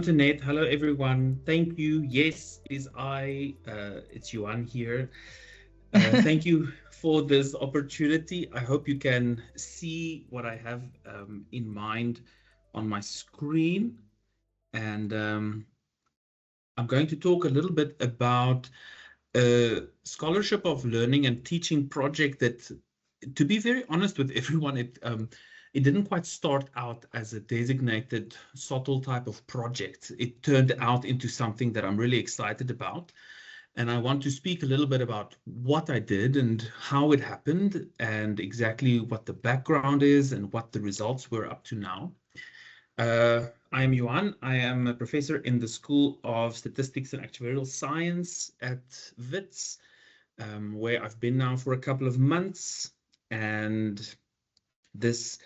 Antoinette. Hello, everyone. Thank you. Yes, it is I. It's Johan here. Thank you for this opportunity. I hope you can see what I have in mind on my screen. And I'm going to talk a little bit about a scholarship of learning and teaching project that, to be very honest with everyone, it didn't quite start out as a designated SOTL type of project. It turned out into something that I'm really excited about. And I want to speak a little bit about what I did and how it happened and exactly what the background is and what the results were up to now. I am Johan. I am a professor in the School of Statistics and Actuarial Science at WITS, where I've been now for a couple of months. And this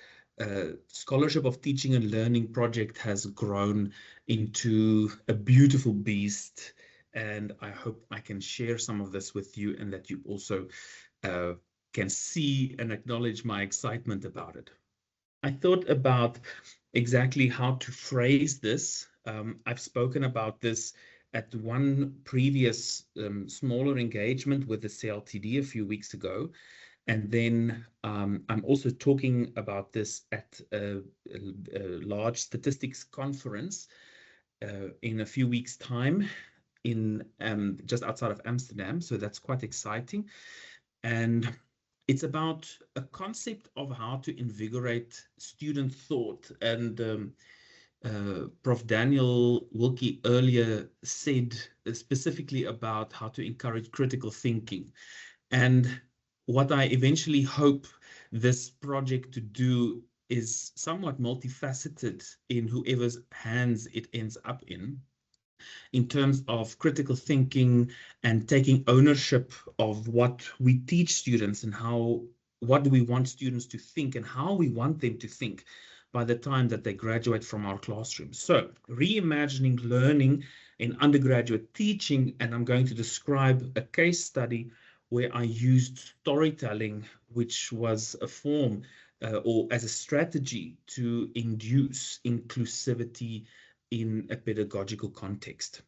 Scholarship of Teaching and Learning project has grown into a beautiful beast. And I hope I can share some of this with you and that you also can see and acknowledge my excitement about it. I thought about exactly how to phrase this. I've spoken about this at one previous smaller engagement with the CLTD a few weeks ago. And then I'm also talking about this at a large statistics conference in a few weeks' time in just outside of Amsterdam. So that's quite exciting. And it's about a concept of how to invigorate student thought. And Prof. Daniel Wilkie earlier said specifically about how to encourage critical thinking. And what I eventually hope this project to do is somewhat multifaceted in whoever's hands it ends up in terms of critical thinking and taking ownership of what we teach students and what do we want students to think and how we want them to think by the time that they graduate from our classrooms. So, reimagining learning in undergraduate teaching, and I'm going to describe a case study where I used storytelling, which was a form or as a strategy to induce inclusivity in a pedagogical context.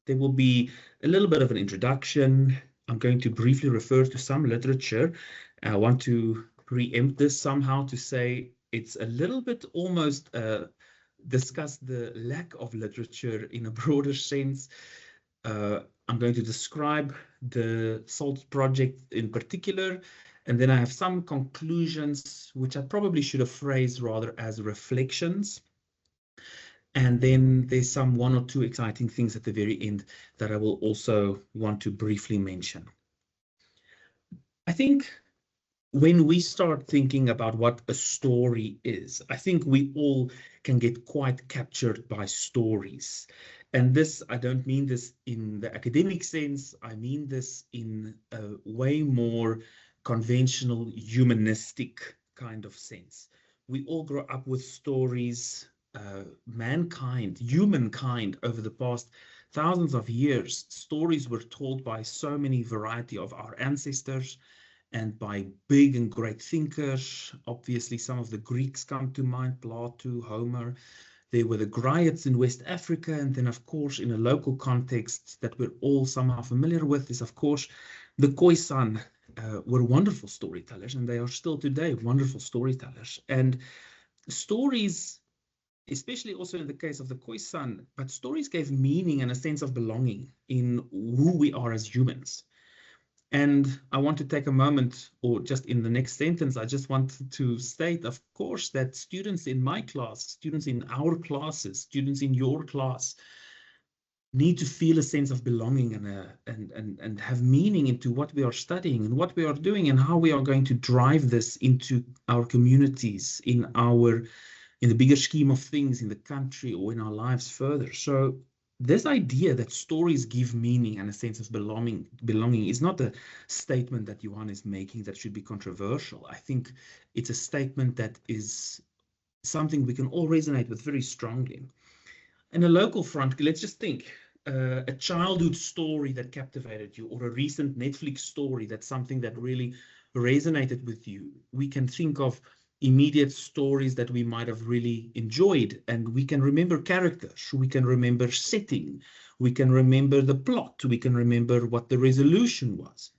There will be a little bit of an introduction. I'm going to briefly refer to some literature. I want to preempt this somehow to say it's a little bit almost discuss the lack of literature in a broader sense. I'm going to describe the SALT project in particular, and then I have some conclusions, which I probably should have phrased rather as reflections. And then there's some one or two exciting things at the very end that I will also want to briefly mention. I think when we start thinking about what a story is, I think we all can get quite captured by stories. And this, I don't mean this in the academic sense, I mean this in a way more conventional, humanistic kind of sense. We all grow up with stories. Humankind over the past thousands of years, stories were told by so many variety of our ancestors and by big and great thinkers. Obviously, some of the Greeks come to mind, Plato, Homer. There were the griots in West Africa. And then, of course, in a local context that we're all somehow familiar with is, of course, the Khoisan were wonderful storytellers, and they are still today wonderful storytellers. And stories, especially also in the case of the Khoisan, but stories gave meaning and a sense of belonging in who we are as humans. And I want to take a moment, or just in the next sentence, I just want to state, of course, that students in my class, students in our classes, students in your class, need to feel a sense of belonging and have meaning into what we are studying and what we are doing and how we are going to drive this into our communities, in the bigger scheme of things in the country or in our lives further. So this idea that stories give meaning and a sense of belonging is not a statement that Johan is making that should be controversial. I think it's a statement that is something we can all resonate with very strongly. In a local front, let's just think a childhood story that captivated you, or a recent Netflix story that's something that really resonated with you. We can think of immediate stories that we might have really enjoyed, and we can remember characters, we can remember setting, we can remember the plot, we can remember what the resolution was.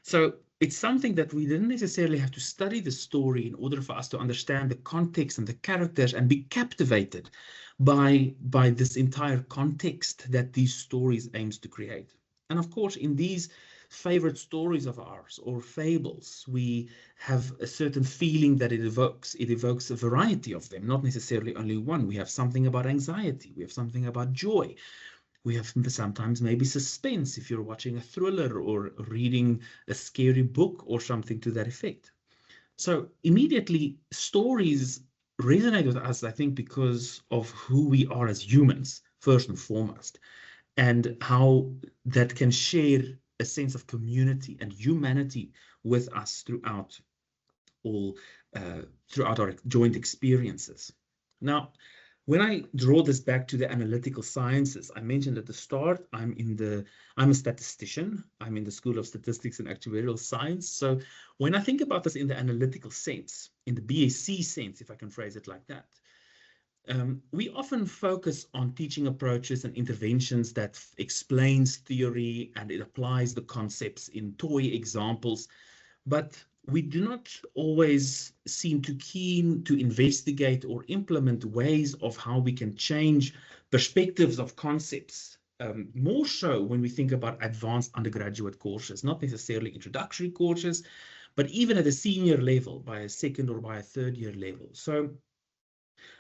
So it's something that we didn't necessarily have to study the story in order for us to understand the context and the characters and be captivated by this entire context that these stories aims to create. And of course, in these favorite stories of ours or fables, we have a certain feeling that it evokes. It evokes a variety of them, not necessarily only one. We have something about anxiety, we have something about joy, we have sometimes maybe suspense if you're watching a thriller or reading a scary book or something to that effect. So immediately stories resonate with us, I think, because of who we are as humans, first and foremost, and how that can share a sense of community and humanity with us all throughout our joint experiences. Now, when I draw this back to the analytical sciences, I mentioned at the start, I'm a statistician. I'm in the School of Statistics and Actuarial Science. So when I think about this in the analytical sense, in the BSc sense, if I can phrase it like that, we often focus on teaching approaches and interventions that explains theory and it applies the concepts in toy examples, but we do not always seem too keen to investigate or implement ways of how we can change perspectives of concepts. More so when we think about advanced undergraduate courses, not necessarily introductory courses, but even at a senior level, by a second or by a third year level. So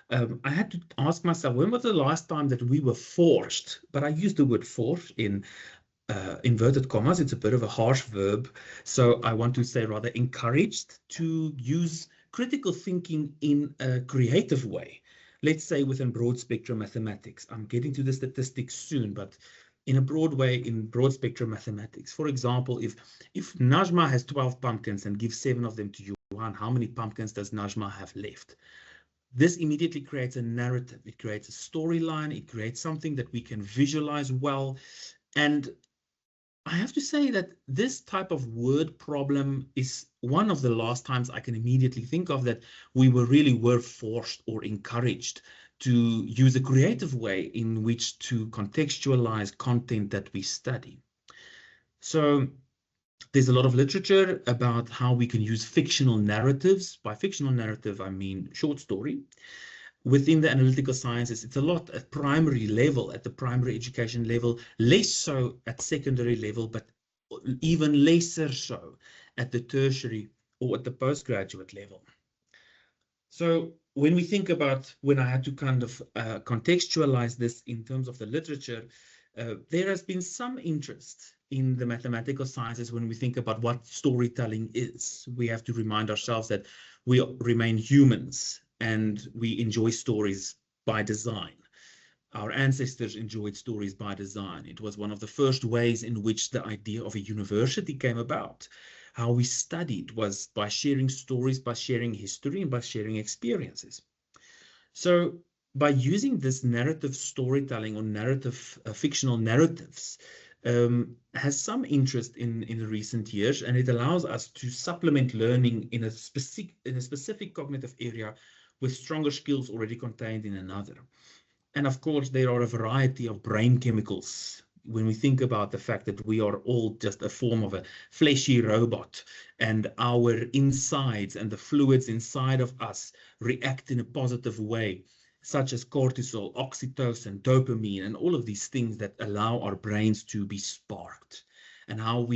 I had to ask myself, when was the last time that we were forced, but I use the word forced in inverted commas, it's a bit of a harsh verb, so I want to say rather encouraged to use critical thinking in a creative way. Let's say within broad spectrum mathematics. I'm getting to the statistics soon, but in a broad way, in broad spectrum mathematics. For example, if Najma has 12 pumpkins and gives 7 of them to Johan, how many pumpkins does Najma have left? This immediately creates a narrative. It creates a storyline. It creates something that we can visualize well. And I have to say that this type of word problem is one of the last times I can immediately think of that we were forced or encouraged to use a creative way in which to contextualize content that we study. So there's a lot of literature about how we can use fictional narratives. By fictional narrative, I mean short story. Within the analytical sciences, it's a lot at primary level, at the primary education level, less so at secondary level, but even lesser so at the tertiary or at the postgraduate level. So when we think about when I had to kind of contextualize this in terms of the literature, there has been some interest in the mathematical sciences when we think about what storytelling is. We have to remind ourselves that we remain humans and we enjoy stories by design. Our ancestors enjoyed stories by design. It was one of the first ways in which the idea of a university came about. How we studied was by sharing stories, by sharing history, and by sharing experiences. So by using this narrative storytelling or narrative, fictional narratives, has some interest in recent years, and it allows us to supplement learning in a specific cognitive area with stronger skills already contained in another. And of course, there are a variety of brain chemicals when we think about the fact that we are all just a form of a fleshy robot, and our insides and the fluids inside of us react in a positive way, such as cortisol, oxytocin, dopamine, and all of these things that allow our brains to be sparked, and how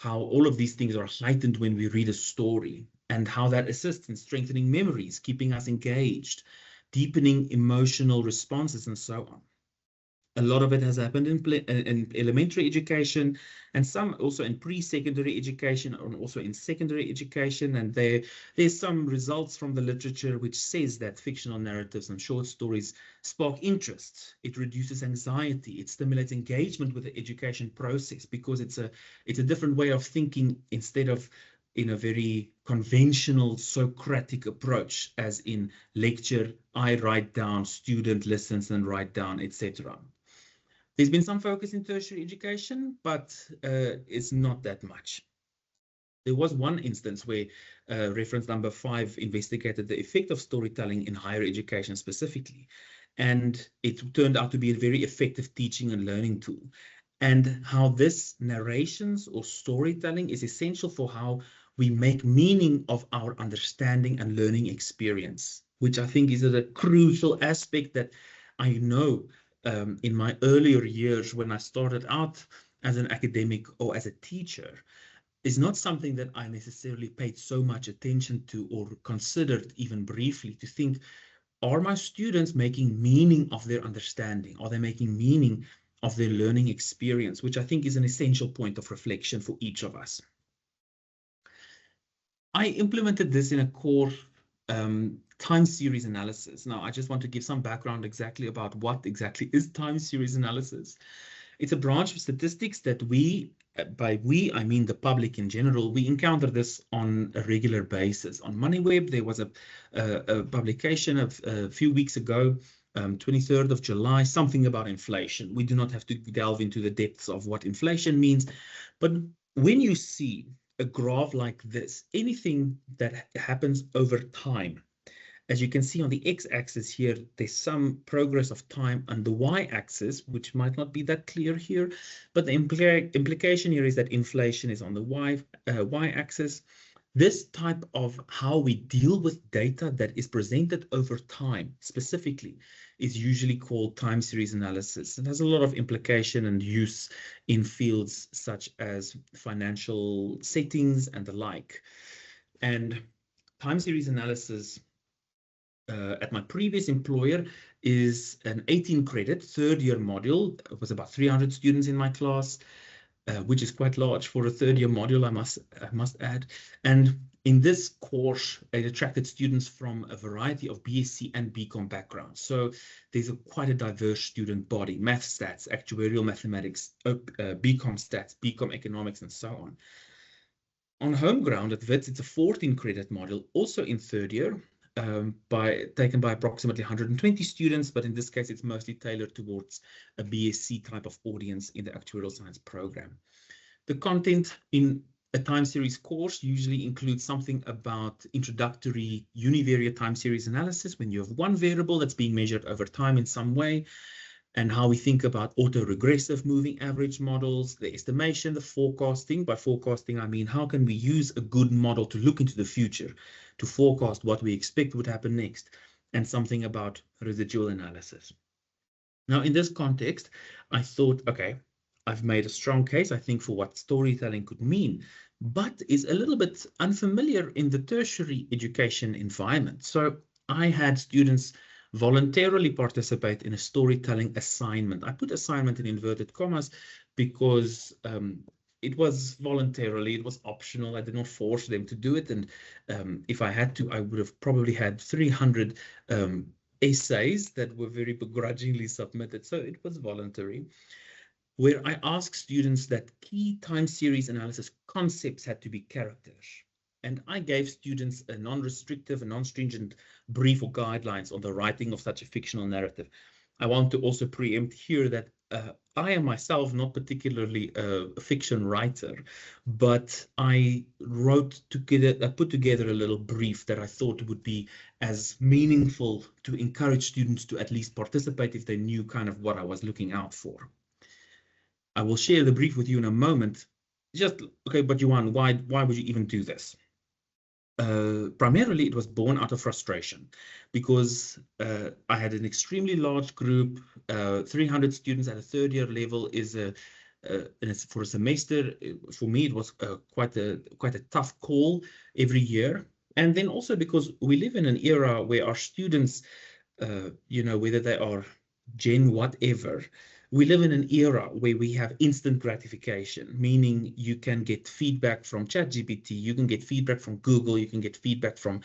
all of these things are heightened when we read a story, and how that assists in strengthening memories, keeping us engaged, deepening emotional responses, and so on. A lot of it has happened in elementary education, and some also in pre-secondary education, and also in secondary education. And there's some results from the literature which says that fictional narratives and short stories spark interest. It reduces anxiety. It stimulates engagement with the education process because it's a different way of thinking instead of in a very conventional Socratic approach, as in lecture, I write down, student listens and write down, etc. There's been some focus in tertiary education, but it's not that much. There was one instance where reference number 5 investigated the effect of storytelling in higher education specifically. And it turned out to be a very effective teaching and learning tool. And how this narrations or storytelling is essential for how we make meaning of our understanding and learning experience, which I think is a crucial aspect that I know in my earlier years when I started out as an academic or as a teacher is not something that I necessarily paid so much attention to or considered even briefly to think, are my students making meaning of their understanding? Are they making meaning of their learning experience, which I think is an essential point of reflection for each of us. I implemented this in a core time series analysis. Now, I just want to give some background exactly about what exactly is time series analysis. It's a branch of statistics that by we, I mean the public in general, we encounter this on a regular basis. On MoneyWeb, there was a publication a few weeks ago, 23rd of July, something about inflation. We do not have to delve into the depths of what inflation means, but when you see a graph like this, anything that happens over time, as you can see on the x-axis here, there's some progress of time, and the y-axis, which might not be that clear here, but the implication here is that inflation is on the y-axis. This type of how we deal with data that is presented over time, specifically, is usually called time series analysis. It has a lot of implication and use in fields such as financial settings and the like. And time series analysis at my previous employer is an 18 credit third year module. It was about 300 students in my class, which is quite large for a third year module, I must add. And in this course, it attracted students from a variety of BSc and BCom backgrounds. So there's quite a diverse student body: math stats, actuarial mathematics, BCom stats, BCom economics, and so on. On home ground at WITS, it's a 14 credit module, also in third year, taken by approximately 120 students, but in this case, it's mostly tailored towards a BSc type of audience in the actuarial science program. The content in a time series course usually includes something about introductory univariate time series analysis, when you have one variable that's being measured over time in some way, and how we think about autoregressive moving average models, the estimation, the forecasting. By forecasting, I mean, how can we use a good model to look into the future, to forecast what we expect would happen next, and something about residual analysis. Now, in this context, I thought, okay, I've made a strong case, I think, for what storytelling could mean, but is a little bit unfamiliar in the tertiary education environment. So I had students voluntarily participate in a storytelling assignment. I put assignment in inverted commas because it was voluntarily, it was optional. I did not force them to do it. And if I had to, I would have probably had 300 essays that were very begrudgingly submitted. So it was voluntary, where I asked students that key time series analysis concepts had to be characters. And I gave students a non-restrictive and non-stringent brief or guidelines on the writing of such a fictional narrative. I want to also preempt here that I am myself not particularly a fiction writer, but I put together a little brief that I thought would be as meaningful to encourage students to at least participate if they knew kind of what I was looking out for. I will share the brief with you in a moment. Just, okay, but Johan, why would you even do this? Primarily, it was born out of frustration because I had an extremely large group. 300 students at a third year level is for a semester. For me, it was quite a tough call every year. And then also because we live in an era where our students, whether they are Gen whatever, we live in an era where we have instant gratification, meaning you can get feedback from ChatGPT, you can get feedback from Google, you can get feedback from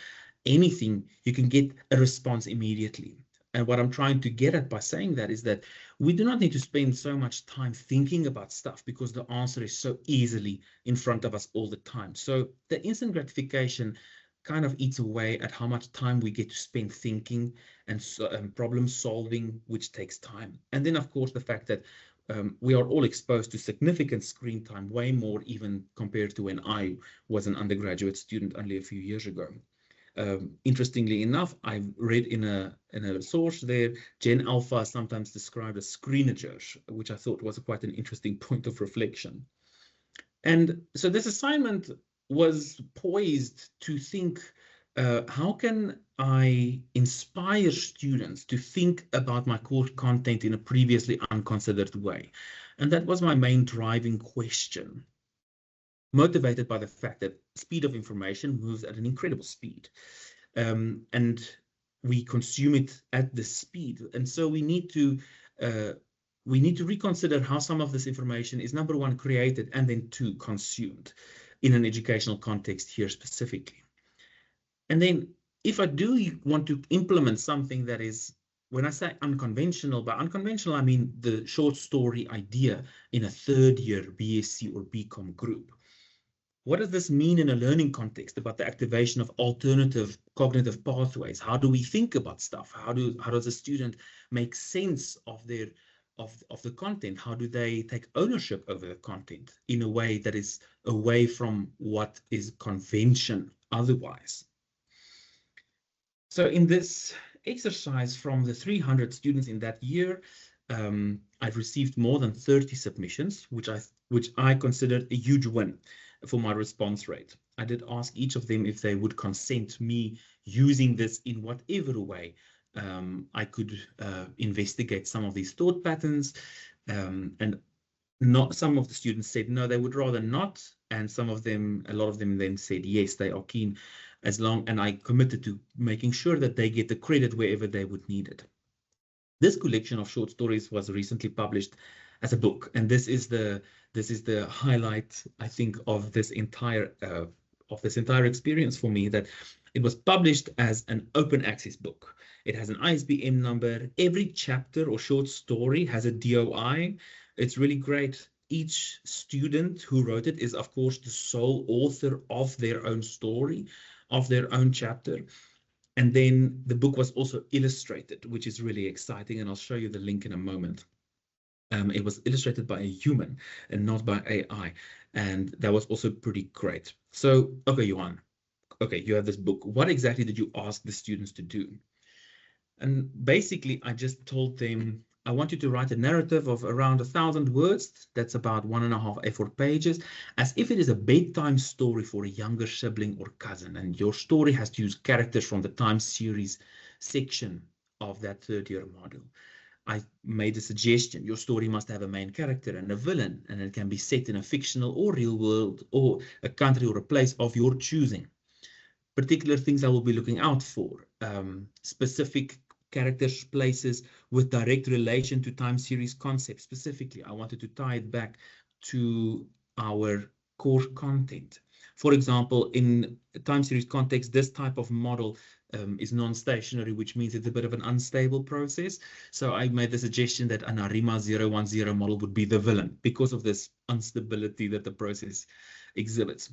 anything, you can get a response immediately. And what I'm trying to get at by saying that is that we do not need to spend so much time thinking about stuff because the answer is so easily in front of us all the time. So the instant gratification kind of eats away at how much time we get to spend thinking and problem solving, which takes time. And then, of course, the fact that we are all exposed to significant screen time, way more even compared to when I was an undergraduate student only a few years ago. Interestingly enough, I've read in a source there, Gen Alpha is sometimes described as screenagers, which I thought was quite an interesting point of reflection. And so this assignment was poised to think, how can I inspire students to think about my course content in a previously unconsidered way? And that was my main driving question, motivated by the fact that speed of information moves at an incredible speed. And we consume it at this speed. And so we need to reconsider how some of this information is, number one, created, and then two, consumed in an educational context here specifically. And then if I do want to implement something that is, when I say unconventional, by unconventional, I mean the short story idea in a third year BSc or BCom group. What does this mean in a learning context about the activation of alternative cognitive pathways? How do we think about stuff? How does a student make sense of their of the content? How do they take ownership over the content in a way that is away from what is convention otherwise? So in this exercise, from the 300 students in that year, I've received more than 30 submissions, which I considered a huge win for my response rate. I did ask each of them if they would consent me using this in whatever way I could investigate some of these thought patterns, and not some of the students said no, they would rather not, and a lot of them then said yes, they are keen, and I committed to making sure that they get the credit wherever they would need it. This collection of short stories was recently published as a book, and this is the highlight, I think, of this entire experience for me, that it was published as an open access book. It has an ISBN number. Every chapter or short story has a DOI. It's really great. Each student who wrote it is, of course, the sole author of their own story, of their own chapter. And then the book was also illustrated, which is really exciting, and I'll show you the link in a moment. It was illustrated by a human and not by AI, and that was also pretty great. So, okay, Johan, okay, you have this book. What exactly did you ask the students to do? And basically, I just told them, I want you to write a narrative of around 1,000 words. That's about 1.5 A4 pages, as if it is a bedtime story for a younger sibling or cousin. And your story has to use characters from the time series section of that third year module. I made a suggestion. Your story must have a main character and a villain, and it can be set in a fictional or real world or a country or a place of your choosing. Particular things I will be looking out for, specific characters, places with direct relation to time series concepts. Specifically, I wanted to tie it back to our core content. For example, in a time series context, this type of model is non-stationary, which means it's a bit of an unstable process. So I made the suggestion that an ARIMA 010 model would be the villain because of this instability that the process exhibits.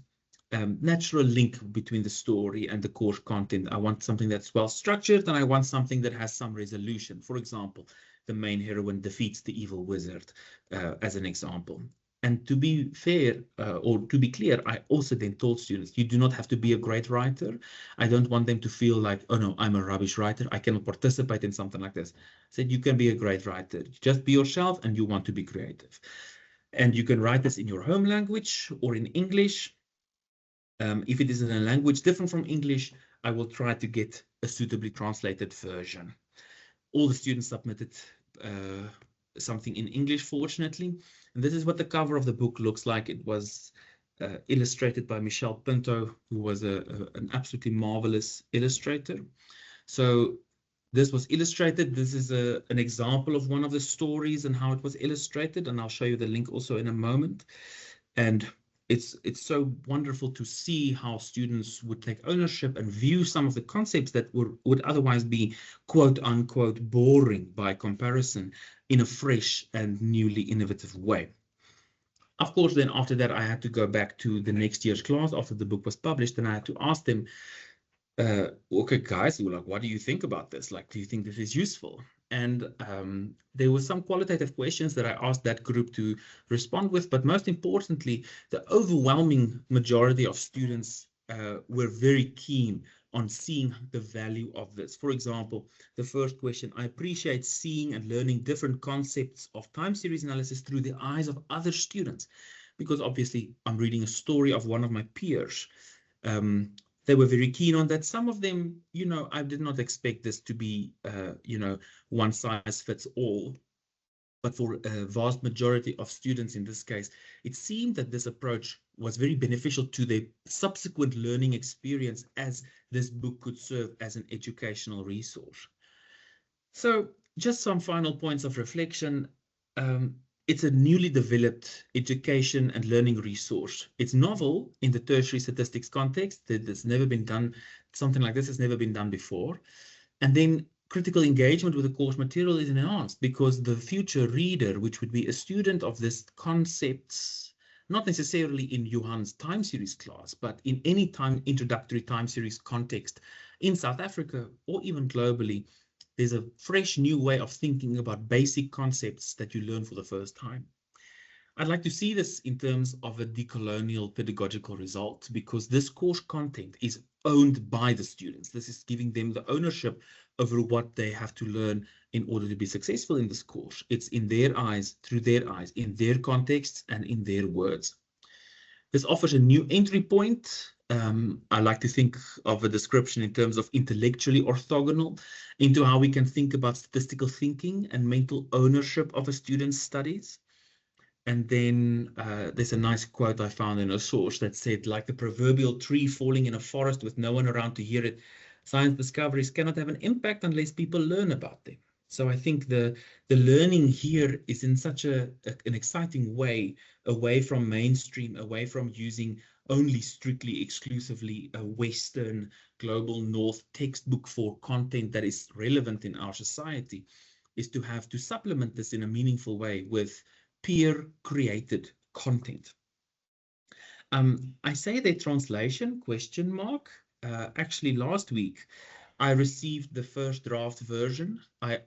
Natural link between the story and the core content. I want something that's well structured, and I want something that has some resolution. For example, the main heroine defeats the evil wizard, as an example. And to be fair, or to be clear, I also then told students, you do not have to be a great writer. I don't want them to feel like, oh no, I'm a rubbish writer, I cannot participate in something like this. I said, you can be a great writer. Just be yourself, and you want to be creative. And you can write this in your home language or in English. If it is in a language different from English, I will try to get a suitably translated version. All the students submitted something in English, fortunately. And this is what the cover of the book looks like. It was illustrated by Michelle Pinto, who was an absolutely marvelous illustrator. So this was illustrated. This is an example of one of the stories and how it was illustrated. And I'll show you the link also in a moment. And it's so wonderful to see how students would take ownership and view some of the concepts that would otherwise be quote unquote boring by comparison in a fresh and newly innovative way. Of course, then after that, I had to go back to the next year's class after the book was published, and I had to ask them, okay, guys, like, what do you think about this? Like, do you think this is useful? And there were some qualitative questions that I asked that group to respond with, but most importantly, the overwhelming majority of students were very keen on seeing the value of this. For example, the first question, I appreciate seeing and learning different concepts of time series analysis through the eyes of other students, because obviously I'm reading a story of one of my peers. They were very keen on that. Some of them, I did not expect this to be, one size fits all. But for a vast majority of students in this case, it seemed that this approach was very beneficial to their subsequent learning experience, as this book could serve as an educational resource. So just some final points of reflection. It's a newly developed education and learning resource. It's novel in the tertiary statistics context. That has never been done. Something like this has never been done before. And then critical engagement with the course material is enhanced because the future reader, which would be a student of this concepts, not necessarily in Johan's time series class, but in any introductory time series context in South Africa or even globally, there's a fresh new way of thinking about basic concepts that you learn for the first time. I'd like to see this in terms of a decolonial pedagogical result, because this course content is owned by the students. This is giving them the ownership over what they have to learn in order to be successful in this course. It's in their eyes, through their eyes, in their contexts, and in their words. This offers a new entry point. I like to think of a description in terms of intellectually orthogonal into how we can think about statistical thinking and mental ownership of a student's studies. And then there's a nice quote I found in a source that said, like the proverbial tree falling in a forest with no one around to hear it, science discoveries cannot have an impact unless people learn about them. So I think the learning here is in such an exciting way, away from mainstream, away from using only strictly, exclusively a Western global North textbook for content that is relevant in our society, is to have to supplement this in a meaningful way with peer-created content. I say the translation, ? Actually, last week, I received the first draft version. I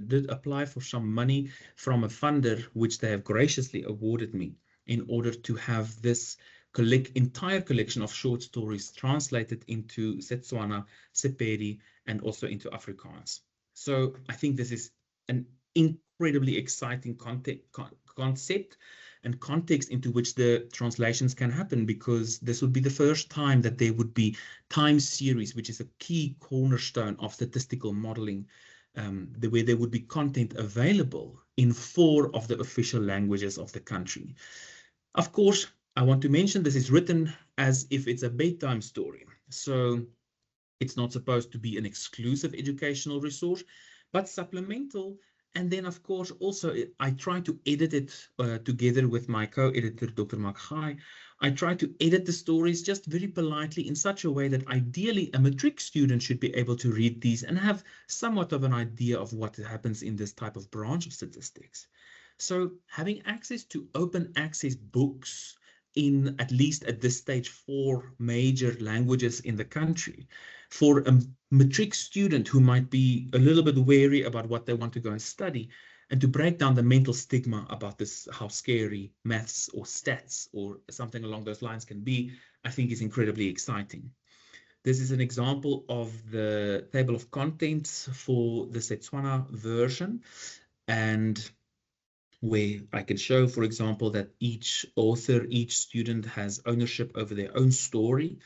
did apply for some money from a funder, which they have graciously awarded me in order to have this entire collection of short stories translated into Setswana, Sepedi, and also into Afrikaans. So I think this is an incredibly exciting concept and context into which the translations can happen, because this would be the first time that there would be time series, which is a key cornerstone of statistical modeling, where there would be content available in 4 of the official languages of the country. Of course, I want to mention this is written as if it's a bedtime story. So it's not supposed to be an exclusive educational resource, but supplemental. And then, of course, also I try to edit it together with my co-editor, Dr. Makhai. I try to edit the stories just very politely in such a way that ideally a matric student should be able to read these and have somewhat of an idea of what happens in this type of branch of statistics. So having access to open access books in, at least at this stage, 4 major languages in the country, for a matric student who might be a little bit wary about what they want to go and study, and to break down the mental stigma about this, how scary maths or stats or something along those lines can be, I think is incredibly exciting. This is an example of the table of contents for the Setswana version, and where I can show, for example, that each author, each student has ownership over their own story.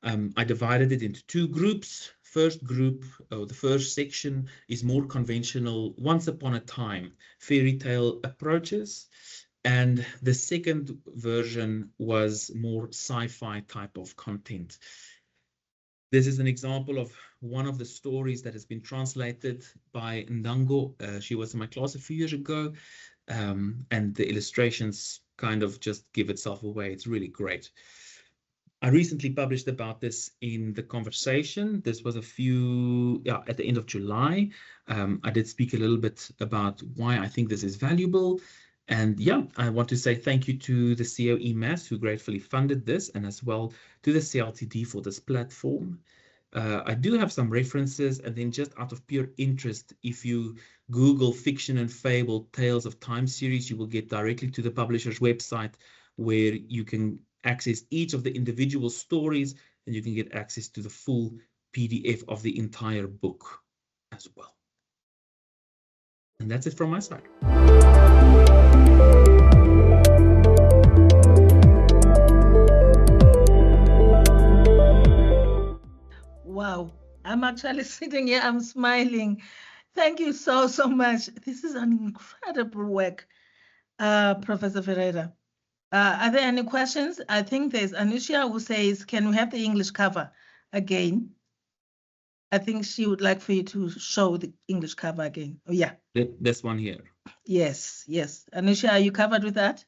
I divided it into 2 groups. First group, or the first section, is more conventional, once upon a time, fairy tale approaches. And the second version was more sci-fi type of content. This is an example of one of the stories that has been translated by Ndango. She was in my class a few years ago, and the illustrations kind of just give itself away. It's really great. I recently published about this in The Conversation. This was at the end of July. I did speak a little bit about why I think this is valuable. And yeah, I want to say thank you to the COE Mass, who gratefully funded this, and as well to the CLTD for this platform. I do have some references, and then just out of pure interest, if you Google Fiction and Fable Tales of Time series, you will get directly to the publisher's website where you can access each of the individual stories, and you can get access to the full PDF of the entire book as well. And that's it from my side. Wow, I'm actually sitting here, I'm smiling. Thank you so, so much. This is an incredible work, Professor Ferreira. Are there any questions? I think there's Anushia who says, can we have the English cover again? I think she would like for you to show the English cover again. Oh, yeah. This one here. Yes, yes. Anushia, are you covered with that?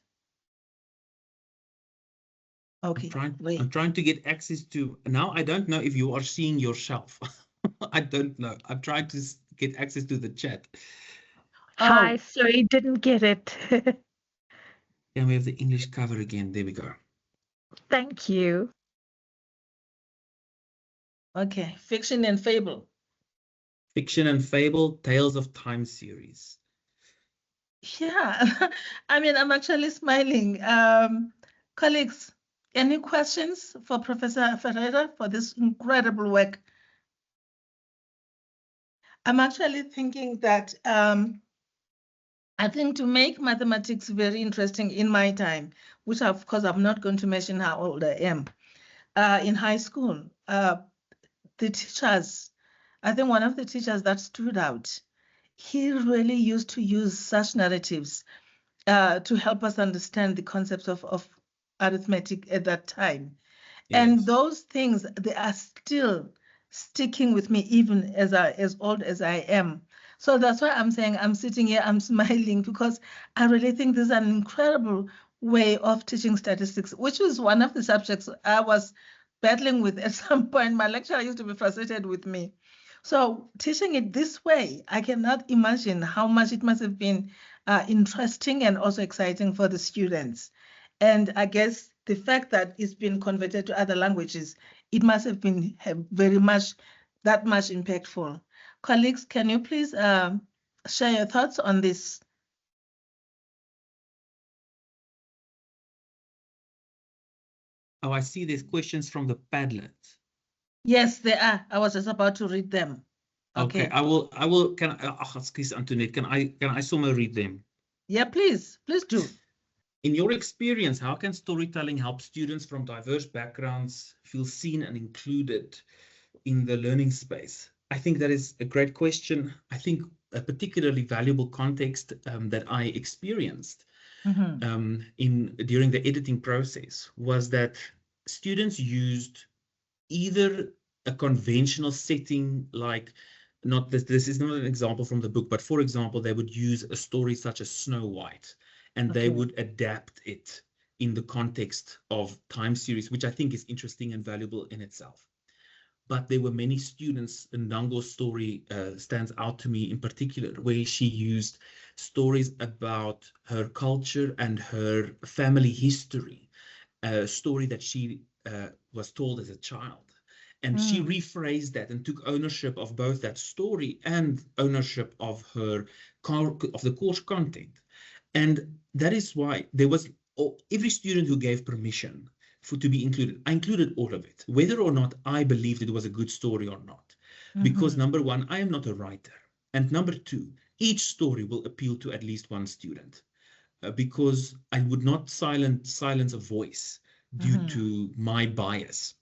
Okay. I'm trying to get access to, now I don't know if you are seeing yourself. I don't know. I'm trying to get access to the chat. Hi, sorry, didn't get it. Can we have the English cover again? There we go. Thank you. Okay, Fiction and Fable. Fiction and Fable, Tales of Time series. Yeah, I mean, I'm actually smiling. Colleagues, any questions for Professor Ferreira for this incredible work? I'm actually thinking that I think to make mathematics very interesting in my time, which of course I'm not going to mention how old I am, in high school, the teachers, I think one of the teachers that stood out, he really used to use such narratives to help us understand the concepts of arithmetic at that time. Yes. And those things, they are still sticking with me even as old as I am. So that's why I'm saying I'm sitting here, I'm smiling, because I really think this is an incredible way of teaching statistics, which is one of the subjects I was battling with at some point. My lecturer used to be frustrated with me. So teaching it this way, I cannot imagine how much it must have been interesting and also exciting for the students. And I guess the fact that it's been converted to other languages, it must have been very much, that much impactful. Colleagues, can you please share your thoughts on this? Oh, I see there's questions from the Padlet. Yes, there are. I was just about to read them. Okay, I will, excuse Antoinette, can I somewhere read them? Yeah, please do. In your experience, how can storytelling help students from diverse backgrounds feel seen and included in the learning space? I think that is a great question. I think a particularly valuable context that I experienced during the editing process was that students used either a conventional setting, like, not this is not an example from the book, but for example, they would use a story such as Snow White, and they would adapt it in the context of time series, which I think is interesting and valuable in itself. But there were many students, and Nango's story stands out to me in particular, where she used stories about her culture and her family history, a story that she was told as a child. And she rephrased that and took ownership of both that story and ownership of the course content. And that is why there was every student who gave permission to be included. I included all of it, whether or not I believed it was a good story or not. Because number one, I am not a writer. And number two, each story will appeal to at least one student. Because I would not silence a voice due to my bias.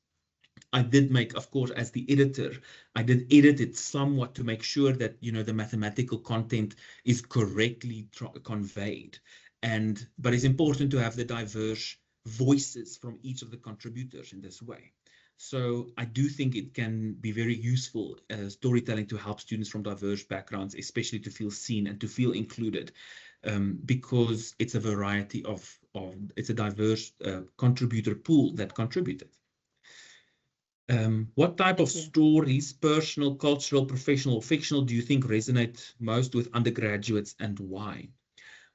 I did make, of course, as the editor, I did edit it somewhat to make sure that, you know, the mathematical content is correctly conveyed. But it's important to have the diverse voices from each of the contributors in this way. So I do think it can be very useful storytelling to help students from diverse backgrounds, especially to feel seen and to feel included, because it's a variety it's a diverse contributor pool that contributed. What type of stories, personal, cultural, professional, or fictional, do you think resonate most with undergraduates, and why?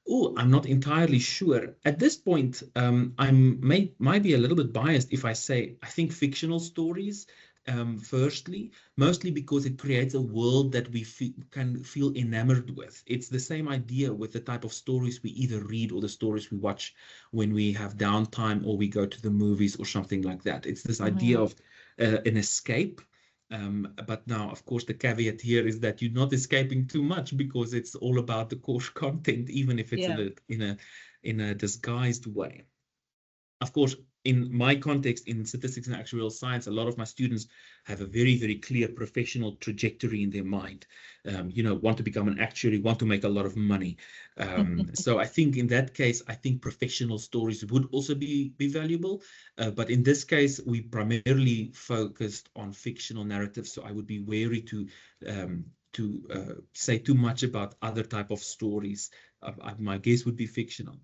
Oh, I'm not entirely sure. At this point, I might be a little bit biased if I say I think fictional stories firstly, mostly because it creates a world that we can feel enamored with. It's the same idea with the type of stories we either read or the stories we watch when we have downtime or we go to the movies or something like that. It's this idea of an escape. But now, of course, the caveat here is that you're not escaping too much because it's all about the course content, even if it's in a disguised way. Of course, in my context, in statistics and actuarial science, a lot of my students have a very, very clear professional trajectory in their mind. Want to become an actuary, want to make a lot of money. So I think in that case, I think professional stories would also be valuable. But in this case, we primarily focused on fictional narratives. So I would be wary to say too much about other type of stories. My guess would be fictional.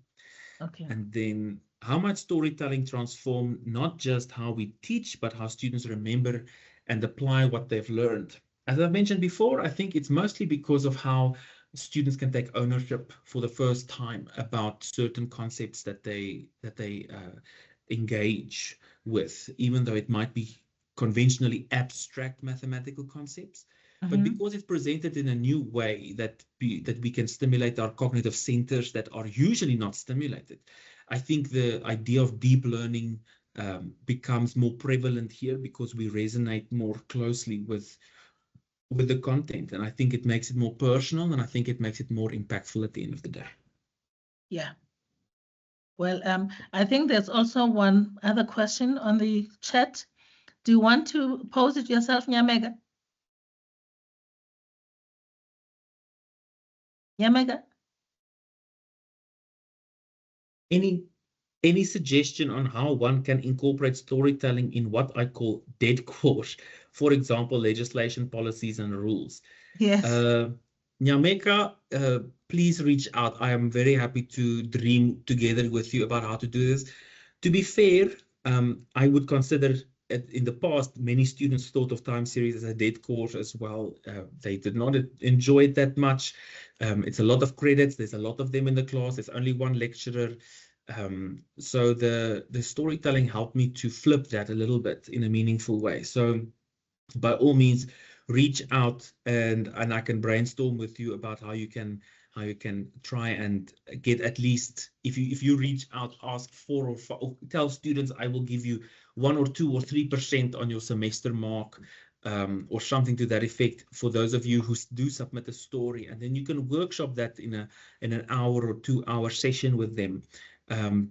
Okay. And then how might storytelling transform not just how we teach, but how students remember and apply what they've learned? As I've mentioned before, I think it's mostly because of how students can take ownership for the first time about certain concepts that they engage with, even though it might be conventionally abstract mathematical concepts. But because it's presented in a new way that we can stimulate our cognitive centers that are usually not stimulated, I think the idea of deep learning becomes more prevalent here because we resonate more closely with the content. And I think it makes it more personal, and I think it makes it more impactful at the end of the day. Yeah. Well, I think there's also one other question on the chat. Do you want to pose it yourself, Nyamega? Nyamega? Any suggestion on how one can incorporate storytelling in what I call dead course, for example, legislation, policies, and rules? Yes. Nyameka, please reach out. I am very happy to dream together with you about how to do this. To be fair, I would consider in the past, many students thought of time series as a dead course as well. They did not enjoy it that much. It's a lot of credits. There's a lot of them in the class. There's only one lecturer. So the storytelling helped me to flip that a little bit in a meaningful way. So by all means, reach out and I can brainstorm with you about how you can try and get at least, if you reach out, ask 4 or 5, tell students I will give you 1 or 2 or 3% on your semester mark, or something to that effect for those of you who do submit a story, and then you can workshop that in an hour or 2-hour session with them,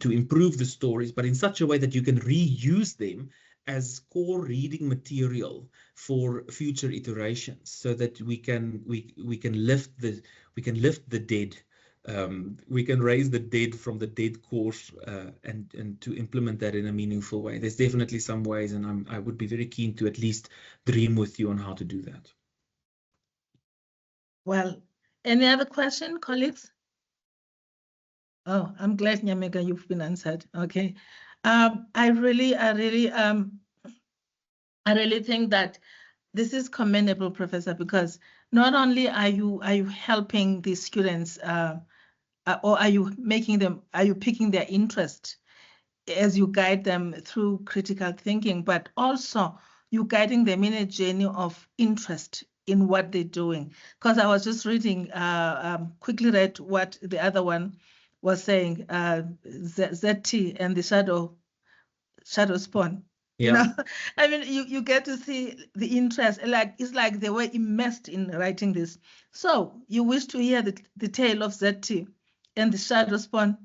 to improve the stories, but in such a way that you can reuse them as core reading material for future iterations, so that we can lift the dead. We can raise the dead from the dead course, and to implement that in a meaningful way. There's definitely some ways, and I would be very keen to at least dream with you on how to do that. Well, any other question, colleagues? Oh, I'm glad, Nyamega, you've been answered. Okay. I really think that this is commendable, Professor, because not only are you helping the students, or are you picking their interest as you guide them through critical thinking, but also you guiding them in a journey of interest in what they're doing. Because I was just reading, quickly read what the other one was saying, ZT and the shadow spawn. Yeah. You know, I mean, you get to see the interest, like it's like they were immersed in writing this. So you wish to hear the tale of ZT and the shadow spawn.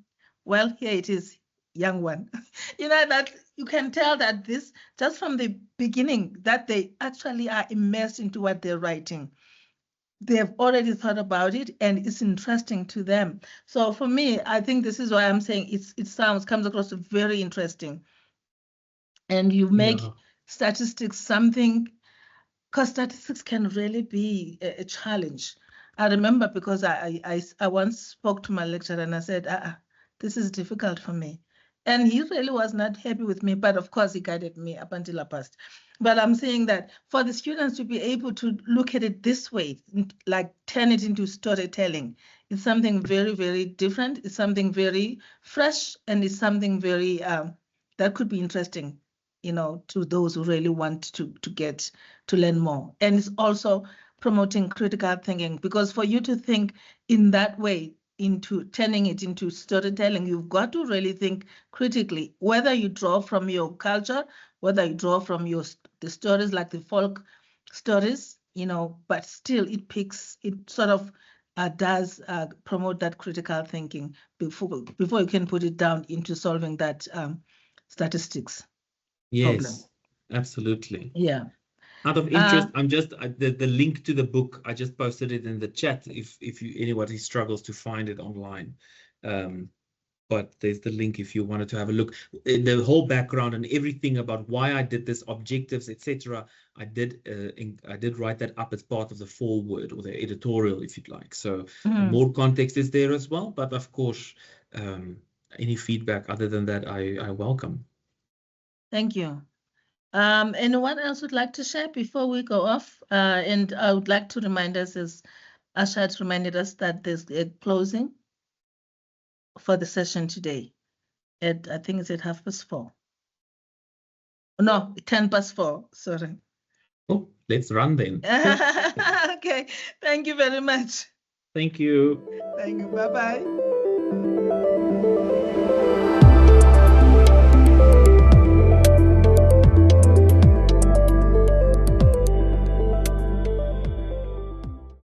Well, here it is, young one. You know, that you can tell that this, just from the beginning, that they actually are immersed into what they're writing. They have already thought about it, and it's interesting to them. So for me, I think this is why I'm saying comes across very interesting. And you make statistics something, because statistics can really be a challenge. I remember, because I once spoke to my lecturer and I said, this is difficult for me. And he really was not happy with me, but of course he guided me up until I passed. But I'm saying that for the students to be able to look at it this way, like turn it into storytelling, it's something very, very different. It's something very fresh, and it's something very, that could be interesting to those who really want to get to learn more. And it's also promoting critical thinking, because for you to think in that way, into turning it into storytelling, you've got to really think critically, whether you draw from your culture, whether you draw from the stories like the folk stories, but still it sort of does promote that critical thinking before you can put it down into solving that statistics problem. Yes, absolutely. Yeah. Out of interest, I'm just the link to the book. I just posted it in the chat. If anybody struggles to find it online, but there's the link if you wanted to have a look. The whole background and everything about why I did this, objectives, etc. I did write that up as part of the foreword or the editorial, if you'd like. So more context is there as well. But of course, any feedback other than that, I welcome. Thank you. Anyone else would like to share before we go off? And I would like to remind us, as Asha had reminded us, that there's a closing for the session today. I think it's at 4:30. No, 4:10. Sorry. Oh, let's run then. Okay. Thank you very much. Thank you. Thank you. Bye-bye.